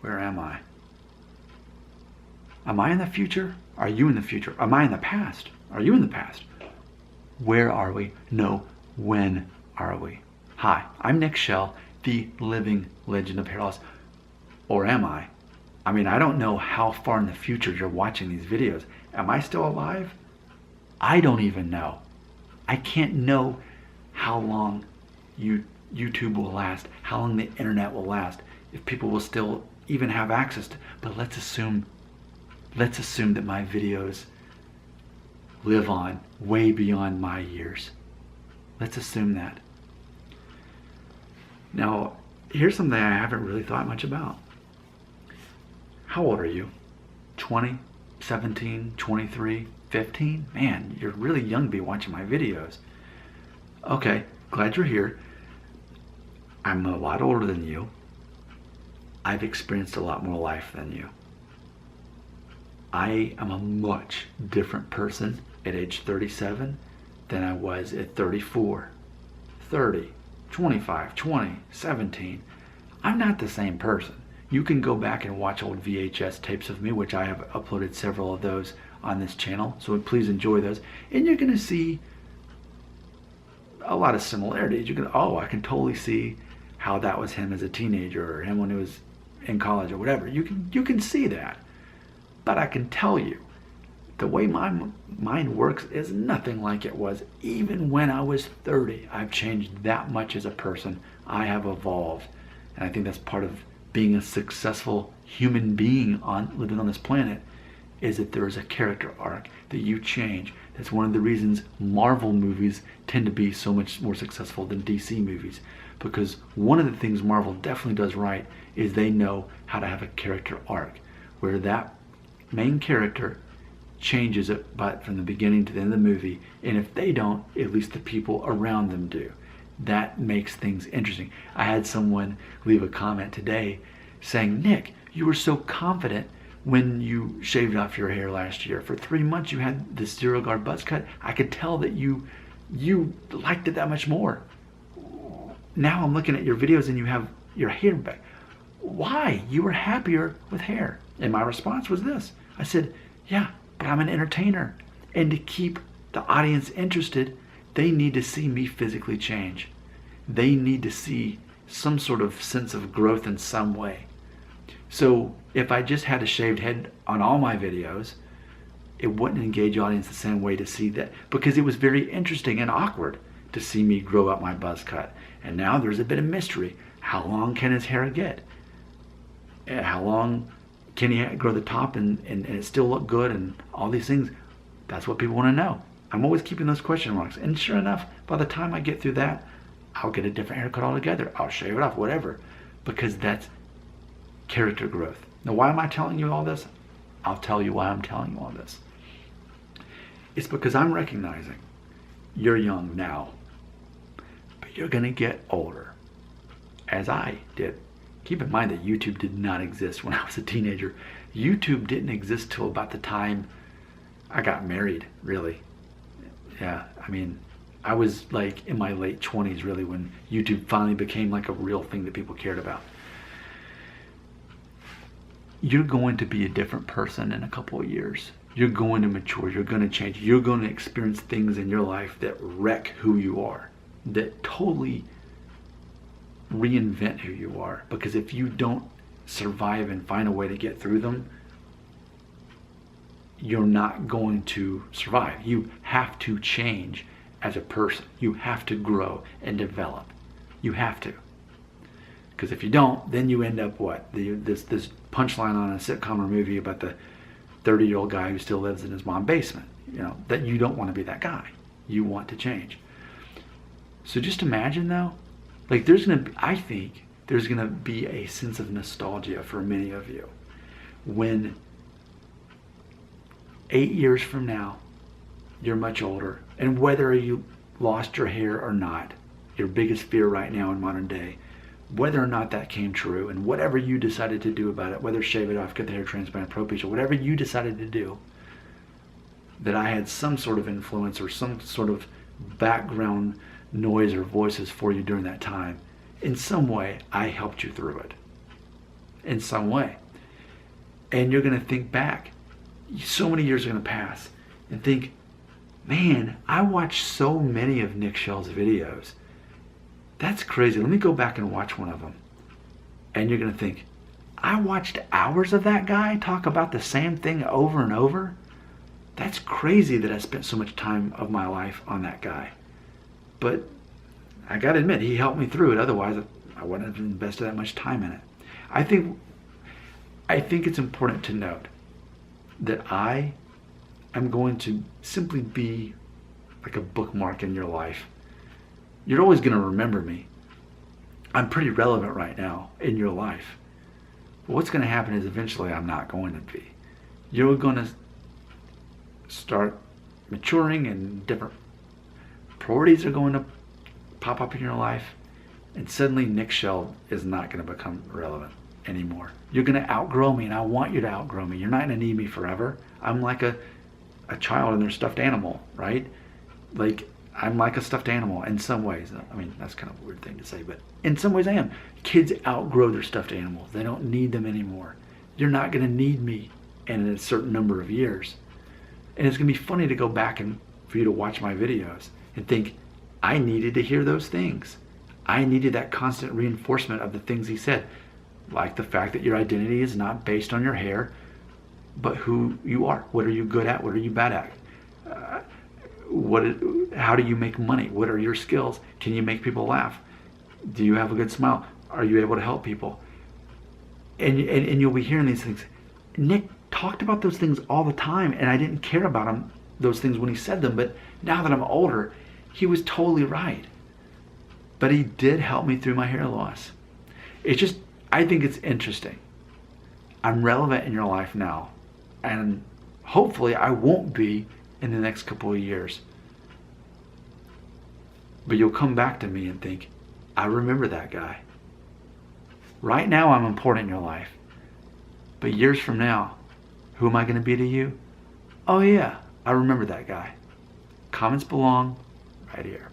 Where am I? Am I in the future? Are you in the future? Am I in the past? Are you in the past? Where are we? No, when are we? Hi, I'm Nick Shell, the living legend of hair loss. Or am I? I mean, I don't know how far in the future you're watching these videos. Am I still alive? I don't even know. I can't know how long YouTube will last, how long the internet will last, if people will still even have access to, but let's assume that my videos live on way beyond my years. Let's assume that. Now, here's something I haven't really thought much about. How old are you? 20, 17, 23, 15? Man, you're really young to be watching my videos. Okay, glad you're here. I'm a lot older than you. I've experienced a lot more life than you. I am a much different person at age 37 than I was at 34, 30, 25, 20, 17. I'm not the same person. You can go back and watch old VHS tapes of me, which I have uploaded several of those on this channel, so please enjoy those. And you're gonna see a lot of similarities. You're gonna, oh, I can totally see how that was him as a teenager or him when he was in college or whatever. You can see that. But I can tell you, the way my mind works is nothing like it was even when I was 30. I've changed that much as a person. I have evolved. And I think that's part of being a successful human being living on this planet, is that there is a character arc, that you change. That's one of the reasons Marvel movies tend to be so much more successful than DC movies. Because one of the things Marvel definitely does right is they know how to have a character arc, where that main character changes it but from the beginning to the end of the movie, and if they don't, at least the people around them do. That makes things interesting. I had someone leave a comment today saying, Nick, you were so confident when you shaved off your hair last year. For 3 months you had this zero guard buzz cut. I could tell that you liked it that much more. Now I'm looking at your videos and you have your hair back. Why? You were happier with hair. And my response was this. I said, yeah, but I'm an entertainer. And to keep the audience interested, they need to see me physically change. They need to see some sort of sense of growth in some way. So if I just had a shaved head on all my videos, it wouldn't engage the audience the same way to see that, because it was very interesting and awkward to see me grow out my buzz cut. And now there's a bit of mystery. How long can his hair get? How long can he grow the top and it still look good, and all these things? That's what people want to know. I'm always keeping those question marks. And sure enough, by the time I get through that, I'll get a different haircut altogether. I'll shave it off, whatever. Because that's character growth. Now, why am I telling you all this? I'll tell you why I'm telling you all this. It's because I'm recognizing you're young now, but you're going to get older, as I did. Keep in mind that YouTube did not exist when I was a teenager. YouTube didn't exist till about the time I got married, really. Yeah, I mean, I was like in my late 20s, really, when YouTube finally became like a real thing that people cared about. You're going to be a different person in a couple of years. You're going to mature, you're going to change, you're going to experience things in your life that wreck who you are, that totally reinvent who you are. Because if you don't survive and find a way to get through them, you're not going to survive. You have to change as a person. You have to grow and develop. You have to. Because if you don't, then you end up what? This punchline on a sitcom or movie about the 30-year-old guy who still lives in his mom's basement. You know, that you don't want to be that guy. You want to change. So just imagine though, like I think there's gonna be a sense of nostalgia for many of you when 8 years from now, you're much older, and whether you lost your hair or not, your biggest fear right now in modern day, whether or not that came true, and whatever you decided to do about it, whether shave it off, get the hair transplant, alopecia, whatever you decided to do, that I had some sort of influence or some sort of background noise or voices for you during that time. In some way, I helped you through it. in some way. And you're going to think back. So many years are going to pass and think, man, I watched so many of Nick Shell's videos. That's crazy. Let me go back and watch one of them. And you're going to think, I watched hours of that guy talk about the same thing over and over. That's crazy that I spent so much time of my life on that guy. But I got to admit, he helped me through it. Otherwise, I wouldn't have invested that much time in it. I think it's important to note that I am going to simply be like a bookmark in your life. You're always going to remember me. I'm pretty relevant right now in your life. But what's going to happen is eventually I'm not going to be. You're going to start maturing and different priorities are going to pop up in your life. And suddenly Nick Shell is not going to become relevant anymore. You're going to outgrow me, and I want you to outgrow me. You're not going to need me forever. I'm like a child and their stuffed animal, right? Like, I'm like a stuffed animal in some ways. I mean, that's kind of a weird thing to say, but in some ways I am. Kids outgrow their stuffed animals. They don't need them anymore. You're not going to need me in a certain number of years. And it's going to be funny to go back and for you to watch my videos and think, I needed to hear those things. I needed that constant reinforcement of the things he said, like the fact that your identity is not based on your hair, but who you are. What are you good at? What are you bad at? How do you make money? What are your skills? Can you make people laugh? Do you have a good smile? Are you able to help people? And you'll be hearing these things. Nick talked about those things all the time, and I didn't care about those things when he said them, but now that I'm older, he was totally right. But he did help me through my hair loss. I think it's interesting. I'm relevant in your life now, and hopefully I won't be in the next couple of years. But you'll come back to me and think, I remember that guy. Right now I'm important in your life. But years from now, who am I going to be to you? Oh yeah, I remember that guy. Comments belong right here.